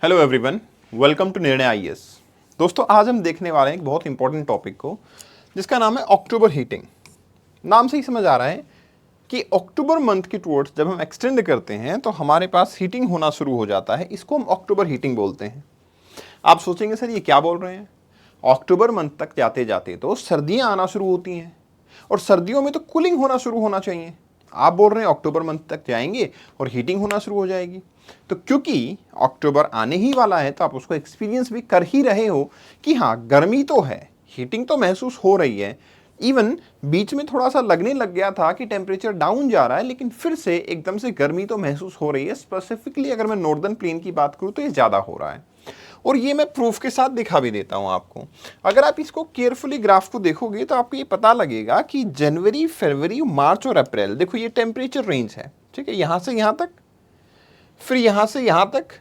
Hello everyone, welcome to निर्णय IAS. दोस्तों, आज हम देखने वाले हैं एक बहुत इंपॉर्टेंट टॉपिक को जिसका नाम है अक्टूबर हीटिंग। नाम से ही समझ आ रहा है कि अक्टूबर मंथ की टुवर्ड्स जब हम एक्सटेंड करते हैं तो हमारे पास हीटिंग होना शुरू हो जाता है। इसको हम अक्टूबर हीटिंग बोलते हैं। आप सोचेंगे सर ये क्या बोल रहे हैं, अक्टूबर मंथ तक जाते जाते तो सर्दियां आना शुरू होती हैं और सर्दियों में तो कूलिंग होना शुरू होना चाहिए। आप बोल रहे हैं अक्टूबर मंथ तक जाएंगे और हीटिंग होना शुरू हो जाएगी। तो क्योंकि अक्टूबर आने ही वाला है तो आप उसको एक्सपीरियंस भी कर ही रहे हो कि हाँ गर्मी तो है, हीटिंग तो महसूस हो रही है। इवन बीच में थोड़ा सा लगने लग गया था कि टेम्परेचर डाउन जा रहा है, लेकिन फिर से एकदम से गर्मी तो महसूस हो रही है। स्पेसिफिकली अगर मैं नॉर्दर्न प्लेन की बात करूँ तो ये ज़्यादा हो रहा है और ये मैं प्रूफ के साथ दिखा भी देता हूं आपको। अगर आप इसको केयरफुली ग्राफ को देखोगे तो आपको ये पता लगेगा कि जनवरी, फरवरी, मार्च और अप्रैल, देखो ये टेम्परेचर रेंज है, ठीक है, यहां से यहां तक, फिर यहां से यहां तक,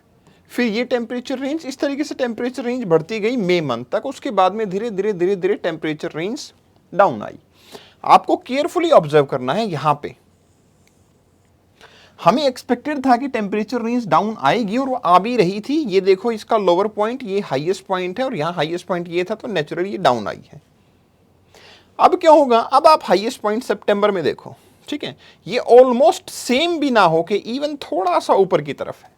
फिर ये टेम्परेचर रेंज, इस तरीके से टेम्परेचर रेंज बढ़ती गई मई मंथ तक। उसके बाद में धीरे धीरे धीरे धीरे टेम्परेचर रेंज डाउन आई। आपको केयरफुली ऑब्जर्व करना है। यहां पे हमें एक्सपेक्टेड था कि टेम्परेचर रेंज डाउन आएगी और वो आ भी रही थी। ये देखो, इसका लोअर पॉइंट ये हाईएस्ट पॉइंट है और यहाँ हाईएस्ट पॉइंट ये था, तो नेचुरली ये डाउन आई है। अब क्या होगा, अब आप हाईएस्ट पॉइंट सितंबर में देखो, ठीक है, ये ऑलमोस्ट सेम भी ना हो के इवन थोड़ा सा ऊपर की तरफ है,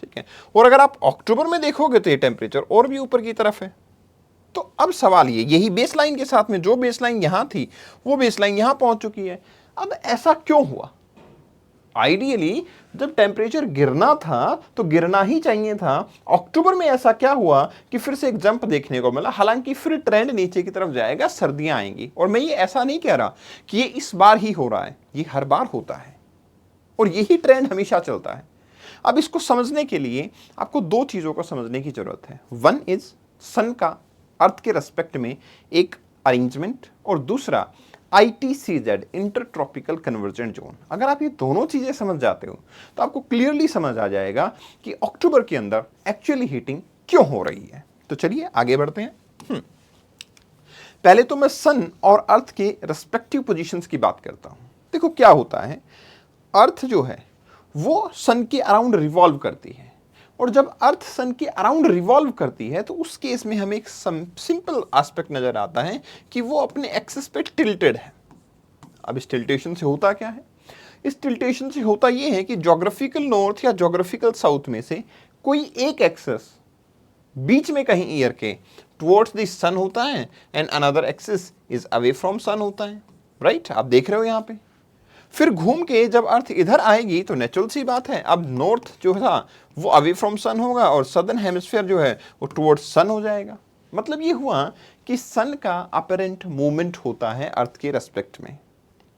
ठीक है। और अगर आप अक्टूबर में देखोगे तो ये टेम्परेचर और भी ऊपर की तरफ है। तो अब सवाल ये, यही बेसलाइन के साथ में जो बेसलाइन यहां थी वो बेसलाइन यहां पहुंच चुकी है। अब ऐसा क्यों हुआ? आइडियली जब टेम्परेचर गिरना था तो गिरना ही चाहिए था। अक्टूबर में ऐसा क्या हुआ कि फिर से एक जंप देखने को मिला। हालांकि फिर ट्रेंड नीचे की तरफ जाएगा, सर्दियां आएंगी। और मैं ये ऐसा नहीं कह रहा कि ये इस बार ही हो रहा है, ये हर बार होता है और यही ट्रेंड हमेशा चलता है। अब इसको समझने के लिए आपको दो चीजों को समझने की जरूरत है। वन इज सन का अर्थ के रेस्पेक्ट में एक अरेंजमेंट और दूसरा ITCZ, inter tropical convergent zone. अगर आप ये दोनों चीजें समझ जाते हो तो आपको क्लियरली समझ आ जाएगा कि अक्टूबर के अंदर एक्चुअली हीटिंग क्यों हो रही है। तो चलिए आगे बढ़ते हैं। पहले तो मैं सन और अर्थ के रेस्पेक्टिव पोजीशंस की बात करता हूं। देखो क्या होता है, अर्थ जो है वो सन के अराउंड रिवॉल्व करती है और जब अर्थ सन के अराउंड रिवॉल्व करती है तो उस केस में हमें एक सिंपल एस्पेक्ट नजर आता है कि वो अपने एक्सिस पे टिल्टेड है। अब इस टिल्टेशन से होता क्या है? इस टिल्टेशन से होता ये है कि ज्योग्राफिकल नॉर्थ या ज्योग्राफिकल साउथ में से कोई एक एक्सिस बीच में कहीं ईयर के टुवर्ड्स द सन होता है and another axis is away from sun होता है। राइट, आप देख रहे हो यहां पे। फिर घूम के जब अर्थ इधर आएगी तो नेचुरल सी बात है, अब नॉर्थ जो था वो अवे फ्रॉम सन होगा और सदर्न हेमिस्फीयर जो है वो टुवर्ड्स सन हो जाएगा। मतलब ये हुआ कि सन का अपरेंट मूवमेंट होता है अर्थ के रेस्पेक्ट में।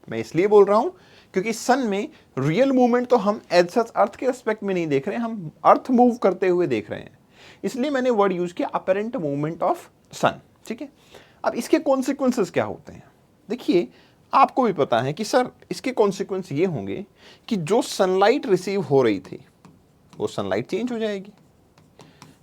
मैं इसलिए बोल रहा हूं क्योंकि सन में रियल मूवमेंट तो हम एज सच अर्थ के रेस्पेक्ट में नहीं देख रहे हैं, हम अर्थ मूव करते हुए देख रहे हैं। इसलिए मैंने वर्ड यूज किया अपरेंट मूवमेंट ऑफ सन, ठीक है। अब इसके कॉन्सिक्वेंसेस क्या होते हैं? देखिए, आपको भी पता है कि सर इसके कॉन्सिक्वेंस ये होंगे कि जो सनलाइट रिसीव हो रही थी वो सनलाइट चेंज हो जाएगी।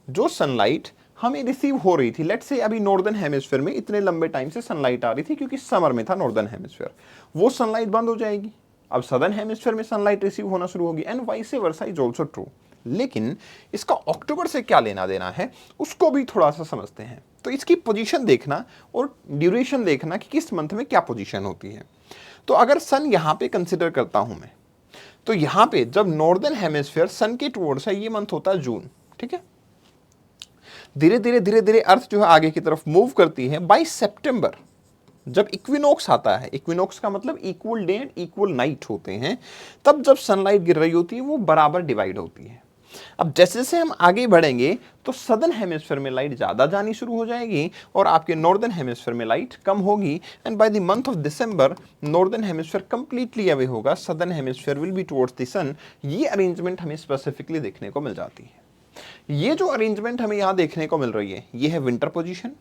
जो सनलाइट हमें रिसीव हो रही थी, लेट्स से अभी नॉर्दर्न हेमिस्फीयर में इतने लंबे टाइम से सनलाइट आ रही थी क्योंकि समर में था नॉर्दर्न हेमिस्फीयर, वो सनलाइट बंद हो जाएगी। अब सदर्न हेमिस्फीयर में सनलाइट रिसीव होना शुरू होगी and vice versa is also true. लेकिन इसका अक्टूबर से क्या लेना देना है उसको भी थोड़ा सा समझते हैं। तो इसकी पोजीशन देखना और ड्यूरेशन देखना कि किस मंथ में क्या पोजीशन होती है। तो अगर सन यहां पे कंसिडर करता हूं मैं, तो यहां पे जब नॉर्दर्न हेमिस्फीयर सन के टुवर्ड्स है, ये मंथ होता है जून, ठीक है। धीरे धीरे धीरे धीरे अर्थ जो है आगे की तरफ मूव करती है। बाई सितंबर जब इक्विनॉक्स आता है, इक्विनॉक्स का मतलब equal day and equal night होते हैं, तब जब सनलाइट गिर रही होती है वो बराबर डिवाइड होती है। अब जैसे जैसे हम आगे बढ़ेंगे तो सदर्न हेमिस्फीयर में लाइट ज्यादा जानी शुरू हो जाएगी और आपके नॉर्दर्न हेमिस्फीयर में लाइट कम होगी and by the month of December northern hemisphere completely away होगा, southern hemisphere will be towards the sun. ये अरेंजमेंट हमें स्पेसिफिकली देखने को मिल जाती है। ये जो अरेंजमेंट हमें यहां देखने को मिल रही है ये है विंटर पोजीशन,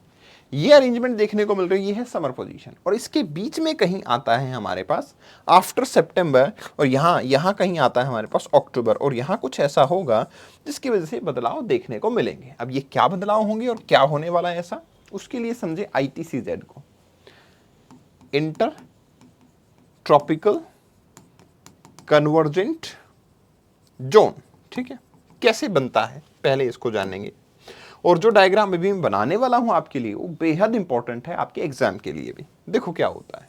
ये अरेंजमेंट देखने को मिल रही है ये है समर पोजीशन, और इसके बीच में कहीं आता है हमारे पास आफ्टर सितंबर और यहां कहीं आता है हमारे पास अक्टूबर, और यहां कुछ ऐसा होगा जिसकी वजह से बदलाव देखने को मिलेंगे। अब ये क्या बदलाव होंगे और क्या होने वाला है ऐसा, उसके लिए समझे ITCZ को, इंटर ट्रॉपिकल कन्वर्जेंट जोन, ठीक है। कैसे बनता है पहले इसको जानेंगे। और जो डायग्राम अभी मैं बनाने वाला हूं आपके लिए वो बेहद इंपॉर्टेंट है आपके एग्जाम के लिए भी। देखो क्या होता है,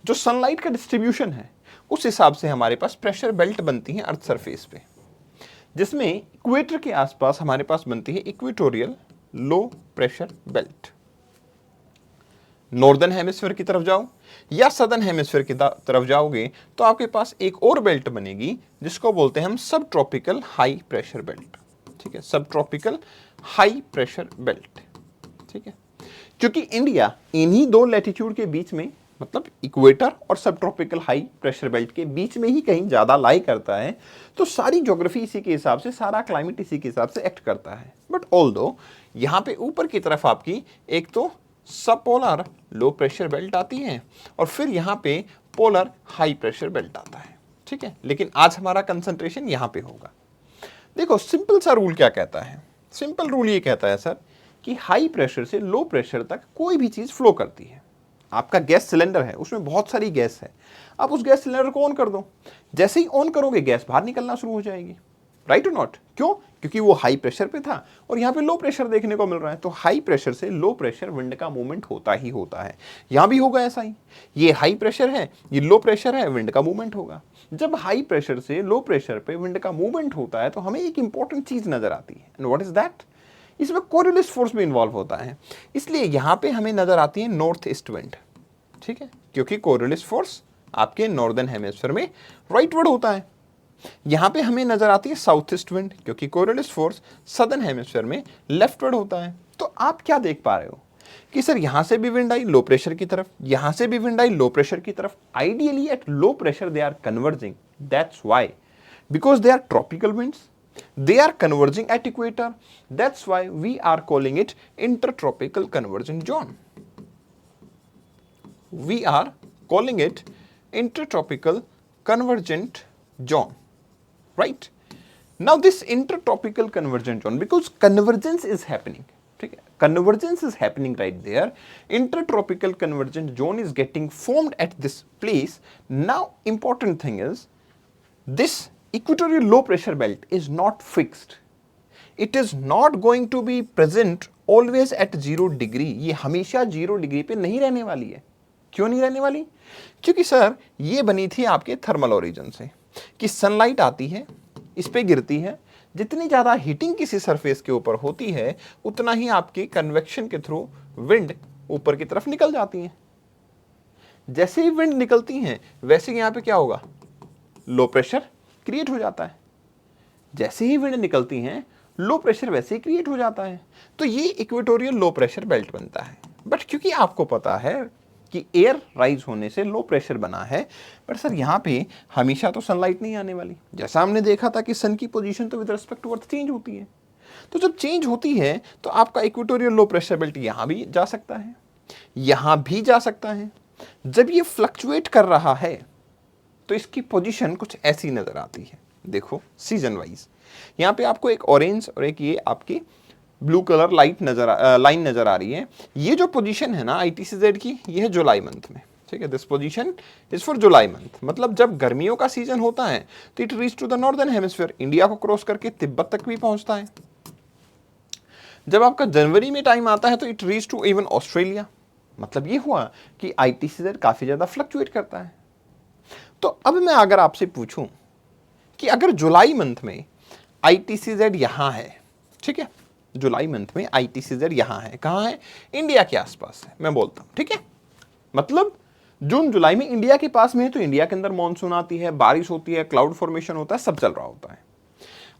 जो सनलाइट का डिस्ट्रीब्यूशन है उस हिसाब से हमारे पास प्रेशर बेल्ट बनती है अर्थ सरफेस पे, जिसमें इक्वेटर के आसपास हमारे पास बनती है equatorial low pressure belt. Northern hemisphere की तरफ जाओ या सदर्न हेमिस्फीयर की तरफ जाओगे तो आपके पास एक और बेल्ट बनेगी जिसको बोलते हैं हम सब ट्रॉपिकल हाई प्रेशर बेल्ट। ठीक है, सब ट्रॉपिकल हाई प्रेशर बेल्ट। ठीक है, क्योंकि इंडिया इन्हीं दो लैटिट्यूड के बीच में, मतलब इक्वेटर और सब ट्रॉपिकल हाई प्रेशर बेल्ट के बीच में ही कहीं ज्यादा लाई करता है, तो सारी ज्योग्राफी इसी के हिसाब से, सारा क्लाइमेट इसी के हिसाब से एक्ट करता है। बट ऑल्दो यहां पे ऊपर की तरफ आपकी एक तो सब पोलर लो प्रेशर बेल्ट आती है और फिर यहां पे पोलर हाई प्रेशर बेल्ट आता है। ठीक है, लेकिन आज हमारा कंसंट्रेशन यहां पे होगा। देखो सिंपल सा रूल क्या कहता है, सिंपल रूल ये कहता है सर कि हाई प्रेशर से लो प्रेशर तक कोई भी चीज फ्लो करती है। आपका गैस सिलेंडर है, उसमें बहुत सारी गैस है, आप उस गैस सिलेंडर को ऑन कर दो, जैसे ही ऑन करोगे गैस बाहर निकलना शुरू हो जाएगी, राइट और नॉट? क्यों? क्योंकि वो हाई प्रेशर पे था और यहाँ पे लो प्रेशर देखने को मिल रहा है। तो हाई प्रेशर से लो प्रेशर विंड का मूवमेंट होता ही होता है, यहाँ भी होगा ऐसा ही। ये हाई प्रेशर है, ये लो प्रेशर है, विंड का मूवमेंट होगा। जब हाई प्रेशर से लो प्रेशर पे विंड का मूवमेंट होता है तो हमें एक इंपॉर्टेंट चीज नजर आती है, एंड व्हाट इज दैट? इसमें कोरियोलिस फोर्स भी इन्वॉल्व होता है, इसलिए यहाँ पे हमें नजर आती है नॉर्थ ईस्ट विंड। ठीक है, क्योंकि कोरियोलिस फोर्स आपके नॉर्दर्न हेमिस्फीयर में राइटवर्ड होता है। यहां पे हमें नजर आती है साउथ ईस्ट विंड, क्योंकि कोरियोलिस फोर्स सदर्न हेमिस्फीयर में लेफ्टवर्ड होता है। तो आप क्या देख पा रहे हो कि सर यहां से भी विंड आई लो प्रेशर की तरफ, यहां से भी विंड आई लो प्रेशर की तरफ। Ideally at low pressure they are converging, that's why, because they are tropical winds, they are converging at equator, that's why we are calling it intertropical convergent zone. We are calling it intertropical convergent zone, right? Now this intertropical convergent zone, because convergence is happening, okay? Convergence is happening right there. Intertropical convergent zone is getting formed at this place. Now important thing is this equatorial low pressure belt is not fixed. It is not going to be present always at 0 degree. ये हमेशा 0 degree पे नहीं रहने वाली है। क्यों नहीं रहने वाली? क्योंकि सर ये बनी थी आपके थर्मल ओरिजिन से कि सनलाइट आती है, इस पे गिरती है, जितनी ज्यादा हीटिंग किसी सरफेस के ऊपर होती है उतना ही आपकी कन्वेक्शन के थ्रू विंड ऊपर की तरफ निकल जाती है। जैसे ही विंड निकलती हैं वैसे यहाँ पे क्या होगा? लो प्रेशर क्रिएट हो जाता है। जैसे ही विंड निकलती हैं लो प्रेशर वैसे ही क्रिएट हो जाता है। तो ये इक्वेटोरियल लो प्रेशर बेल्ट बनता है। बट क्योंकि आपको पता है कि एयर राइज होने से लो प्रेशर बना है, बट सर यहाँ पे हमेशा तो सनलाइट नहीं आने वाली। जैसा हमने देखा था कि सन की पोजीशन तो with respect to earth change होती है, तो जब चेंज होती है तो आपका इक्वेटोरियल लो प्रेशर बेल्ट यहाँ भी जा सकता है, यहाँ भी जा सकता है। जब ये फ्लक्चुएट कर रहा है तो इसकी पोजीशन कुछ ऐसी नजर आती है। देखो सीजन वाइज यहाँ पे आपको एक ऑरेंज और एक ये आपकी ब्लू कलर लाइन नजर आ रही है। ये जो पोजीशन है ना ITCZ की, ये है जुलाई मंथ में। ठीक है, this position is for July month. मतलब जब गर्मियों का सीजन होता है तो it reach to the northern hemisphere, India को क्रॉस करके तिब्बत तक भी पहुंचता है। जब आपका जनवरी में टाइम आता है तो it reach to even Australia. मतलब ये हुआ कि ITCZ काफी ज्यादा फ्लक्चुएट करता है। तो अब मैं अगर आपसे पूछूं कि अगर जुलाई मंथ में ITCZ यहां है, ठीक है, जुलाई मंथ में ITCZ यहां है, कहां है? इंडिया के आसपास है, मैं बोलता हूं, ठीक है। मतलब जून जुलाई में इंडिया के पास में है तो इंडिया के अंदर मॉनसून आती है, बारिश होती है, क्लाउड फॉर्मेशन होता है, सब चल रहा होता है।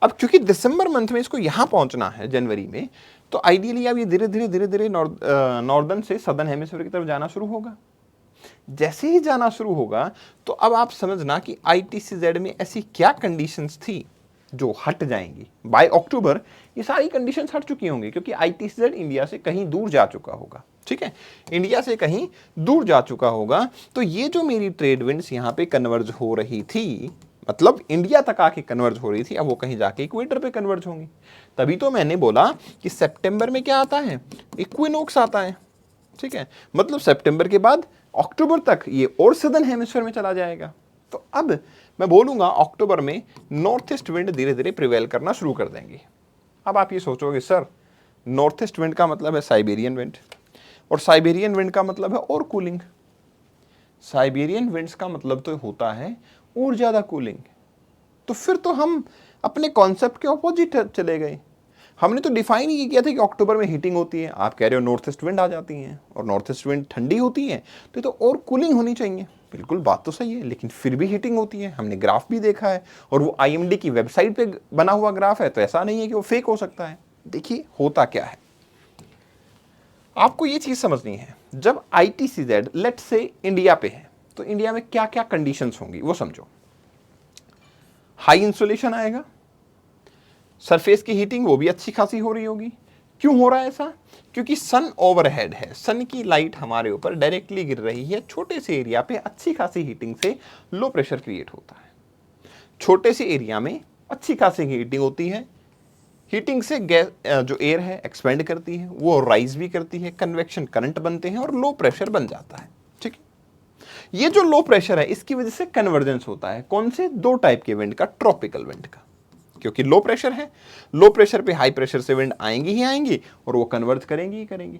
अब क्योंकि दिसंबर मंथ में इसको यहां पहुंचना है जनवरी में, तो आइडियली अब ये धीरे धीरे नॉर्दर्न से सदर्न हेमिस्फीयर की तरफ जाना शुरू होगा। जैसे ही जाना शुरू होगा तो अब आप समझना कि ITCZ में ऐसी क्या कंडीशंस थी जो हट जाएंगी। बाय अक्टूबर ये सारी कंडीशंस हट चुकी होंगी, क्योंकि ITCZ इंडिया से कहीं दूर जा चुका होगा। ठीक है, इंडिया से कहीं दूर जा चुका होगा। तो ये जो मेरी ट्रेड विंड्स यहाँ पे कन्वर्ज हो रही थी, मतलब इंडिया तक आके कन्वर्ज हो रही थी, अब वो कहीं जाके इक्वेटर पे कन्वर्ज होंगी। तभी तो मैंने बोला कि सितंबर में क्या आता है? इक्विनोक्स आता है। ठीक है, मतलब सितंबर के बाद अक्टूबर तक ये और सदर्न हेमिस्फीयर में चला जाएगा। तो अब मैं बोलूंगा अक्टूबर में नॉर्थ ईस्ट विंड धीरे धीरे प्रिवेल करना शुरू कर देंगे। अब आप ये सोचोगे सर नॉर्थ ईस्ट विंड का मतलब है साइबेरियन विंड, और साइबेरियन विंड का मतलब है और कूलिंग। साइबेरियन विंड्स का मतलब तो होता है और ज़्यादा कूलिंग। तो फिर तो हम अपने कॉन्सेप्ट के ऑपोजिट चले गए। हमने तो डिफाइन ही किया था कि अक्टूबर में हीटिंग होती है, आप कह रहे हो नॉर्थ ईस्ट विंड आ जाती हैं और नॉर्थ ईस्ट विंड ठंडी होती है, तो ये तो और कूलिंग होनी चाहिए। बिल्कुल बात तो सही है, लेकिन फिर भी हीटिंग होती है। हमने ग्राफ भी देखा है और वो IMD की वेबसाइट पे बना हुआ ग्राफ है, तो ऐसा नहीं है कि वो फेक हो सकता है। देखिए होता क्या है, आपको ये चीज समझनी है। जब ITCZ लेट्स से इंडिया पे है, तो इंडिया में क्या क्या कंडीशंस होंगी वो समझो। हाई इंसुलेशन आएगा, सरफेस की हीटिंग वो भी अच्छी खासी हो रही होगी। क्यों हो रहा है ऐसा? क्योंकि सन ओवरहेड है, सन की लाइट हमारे ऊपर डायरेक्टली गिर रही है। छोटे से एरिया पे अच्छी खासी हीटिंग से लो प्रेशर क्रिएट होता है। छोटे से एरिया में अच्छी खासी हीटिंग होती है, हीटिंग से गैस जो एयर है एक्सपेंड करती है, वो राइज भी करती है, कन्वेक्शन करंट बनते हैं और लो प्रेशर बन जाता है। ठीक है, ये जो लो प्रेशर है इसकी वजह से कन्वर्जेंस होता है। कौन से? दो टाइप के विंड का, ट्रॉपिकल विंड का, क्योंकि लो प्रेशर है, लो प्रेशर पे हाई प्रेशर से विंड आएंगी ही आएंगी और वो कन्वर्ज करेंगी ही करेंगी।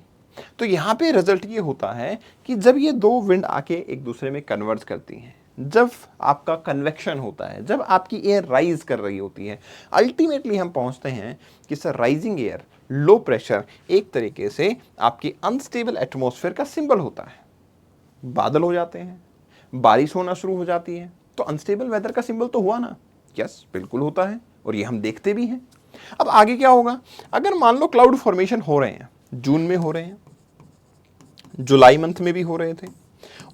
तो यहां पे रिजल्ट ये होता है कि जब ये दो विंड आके एक दूसरे में कन्वर्ज करती हैं, जब आपका कन्वेक्शन होता है, जब आपकी एयर राइज कर रही होती है, अल्टीमेटली हम पहुंचते हैं कि sir rising air, low pressure एक तरीके से आपकी अनस्टेबल एटमॉस्फेयर का सिंबल होता है। बादल हो जाते हैं, बारिश होना शुरू हो जाती है, तो अनस्टेबल वेदर का सिंबल तो हुआ ना। यस, बिल्कुल होता है और ये हम देखते भी हैं। अब आगे क्या होगा? अगर मान लो क्लाउड फॉर्मेशन हो रहे हैं, जून में हो रहे हैं, जुलाई मंथ में भी हो रहे थे,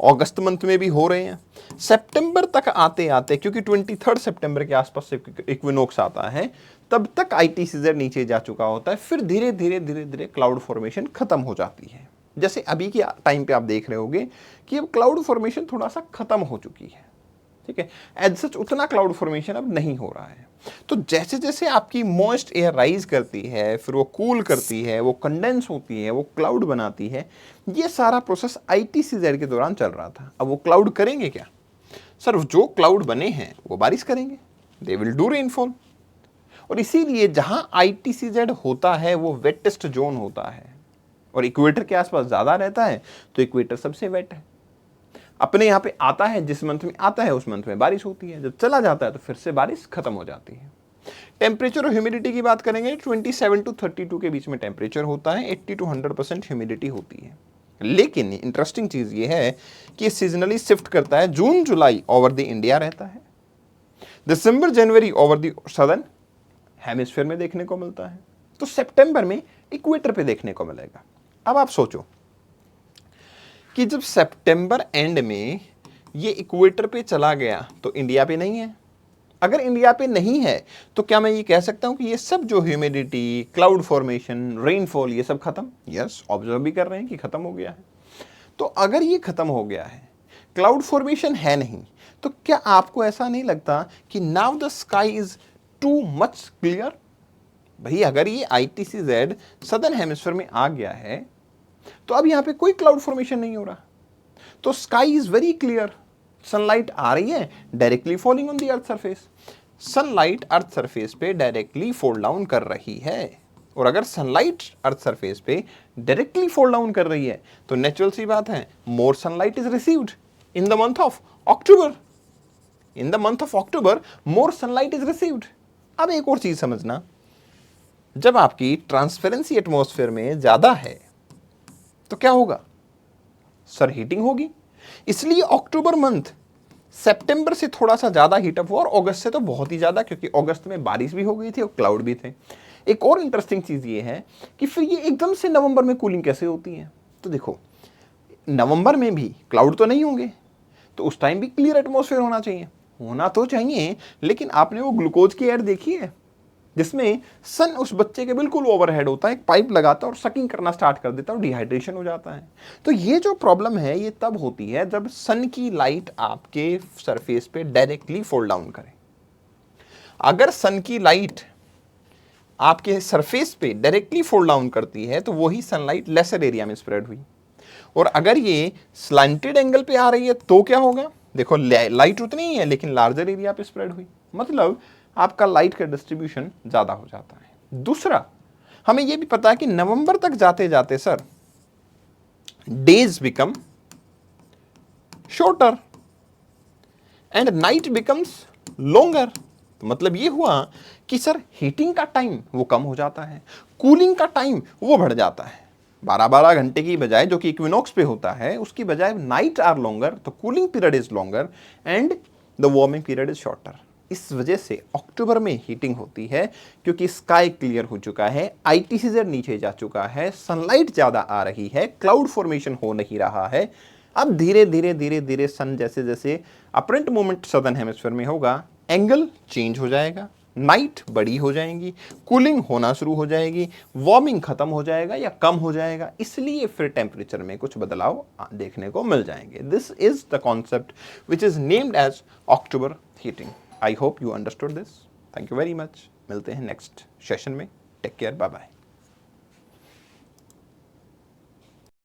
अगस्त मंथ में भी हो रहे हैं, सितंबर तक आते आते, क्योंकि 23 सितंबर के आसपास से इक्विनोक्स आता है, तब तक ITCZ नीचे जा चुका होता है। फिर धीरे धीरे धीरे धीरे क्लाउड फॉर्मेशन खत्म हो जाती है। जैसे अभी के टाइम पे आप देख रहे होगे कि अब क्लाउड फॉर्मेशन थोड़ा सा खत्म हो चुकी है। ठीक है, एज सच उतना क्लाउड फॉर्मेशन अब नहीं हो रहा है। तो जैसे जैसे आपकी मॉइस्ट एयर राइज करती है, फिर वो कूल करती है, वो कंडेंस होती है, वो क्लाउड बनाती है, ये सारा प्रोसेस ITCZ के दौरान चल रहा था। अब वो क्लाउड करेंगे क्या? सर जो क्लाउड बने हैं वो बारिश करेंगे, दे विल डू रेनफॉल। और इसीलिए जहां ITCZ होता है वो वेटेस्ट जोन होता है और इक्वेटर के आसपास ज्यादा रहता है, तो इक्वेटर सबसे वेट है। अपने यहाँ पे आता है, जिस मंथ में आता है उस मंथ में बारिश होती है, जब चला जाता है तो फिर से बारिश खत्म हो जाती है। टेम्परेचर और ह्यूमिडिटी की बात करेंगे, 27 to 32 के बीच में टेम्परेचर होता है, 80 to 100% ह्यूमिडिटी होती है। लेकिन इंटरेस्टिंग चीज ये है कि सीजनली शिफ्ट करता है। जून जुलाई ओवर द इंडिया रहता है, दिसंबर जनवरी ओवर द सदर्न हेमिस्फीयर में देखने को मिलता है, तो सितंबर में इक्वेटर पे देखने को मिलेगा। अब आप सोचो कि जब सितंबर एंड में ये इक्वेटर पे चला गया तो इंडिया पे नहीं है। अगर इंडिया पे नहीं है तो क्या मैं ये कह सकता हूं कि ये सब जो ह्यूमिडिटी, क्लाउड फॉर्मेशन, रेनफॉल, ये सब खत्म? यस, ऑब्जर्व भी कर रहे हैं कि खत्म हो गया है। तो अगर ये खत्म हो गया है, क्लाउड फॉर्मेशन है नहीं, तो क्या आपको ऐसा नहीं लगता कि now the sky is too much clear? भाई अगर ये ITCZ सदर्न हेमिस्फीयर में आ गया है तो अब यहां पे कोई क्लाउड फॉर्मेशन नहीं हो रहा, तो sky is very clear. Sunlight आ रही है, directly falling on the earth surface. Sunlight earth surface पे डायरेक्टली फॉल डाउन कर रही है, और अगर सनलाइट अर्थ सरफेस पे डायरेक्टली फॉल डाउन कर रही है तो नेचुरल सी बात है, more sunlight is received in the month of October. In the month of October more sunlight is received. अब एक और चीज समझना, जब आपकी ट्रांसपेरेंसी एटमॉस्फेयर में ज्यादा है तो क्या होगा? सर हीटिंग होगी। इसलिए अक्टूबर मंथ सितंबर से थोड़ा सा ज्यादा हीटअप हुआ और अगस्त से तो बहुत ही ज्यादा, क्योंकि अगस्त में बारिश भी हो गई थी और क्लाउड भी थे। एक और इंटरेस्टिंग चीज ये है कि फिर ये एकदम से नवंबर में कूलिंग कैसे होती है? तो देखो, नवंबर में भी क्लाउड तो नहीं होंगे, तो उस टाइम भी क्लियर एटमॉस्फेयर होना चाहिए। होना तो चाहिए, लेकिन आपने वो ग्लूकोज की एड देखी है जिसमें सन उस बच्चे के बिल्कुल ओवरहेड होता है, एक पाइप लगाता है और सकिंग करना स्टार्ट कर देता है और डिहाइड्रेशन हो जाता है। तो ये जो प्रॉब्लम है ये तब होती है जब सन की लाइट आपके सरफेस पे डायरेक्टली फॉल डाउन करे। अगर सन की लाइट आपके सरफेस पे डायरेक्टली फॉल डाउन करती है तो वही सनलाइट लेसर एरिया में स्प्रेड हुई, और अगर ये स्लैंटेड एंगल पे आ रही है तो क्या होगा? देखो लाइट उतनी ही है लेकिन लार्जर एरिया पे स्प्रेड हुई, मतलब आपका लाइट का डिस्ट्रीब्यूशन ज्यादा हो जाता है। दूसरा, हमें यह भी पता है कि नवंबर तक जाते जाते sir days become shorter and night becomes longer. मतलब ये हुआ कि सर हीटिंग का टाइम वो कम हो जाता है, कूलिंग का टाइम वो बढ़ जाता है। 12-12 घंटे की बजाय जो कि इक्विनॉक्स पे होता है उसकी बजाय नाइट आर लॉन्गर, तो cooling period is longer and the warming period is shorter. इस वजह से अक्टूबर में हीटिंग होती है क्योंकि स्काई क्लियर हो चुका है, आईटीसीजेड नीचे जा चुका है, सनलाइट ज्यादा आ रही है, क्लाउड फॉर्मेशन हो नहीं रहा है। अब धीरे धीरे धीरे धीरे सन जैसे जैसे अपरेंट मूवमेंट सदर्न हेमिस्फीयर में होगा, एंगल चेंज हो जाएगा, नाइट बड़ी हो जाएंगी, कूलिंग होना शुरू हो जाएगी, वार्मिंग खत्म हो जाएगा या कम हो जाएगा, इसलिए फिर टेम्परेचर में कुछ बदलाव देखने को मिल जाएंगे। This is the concept which is named as October heating. I hope you understood this. Thank you very much. मिलते हैं नेक्स्ट सेशन में। Take care, bye bye.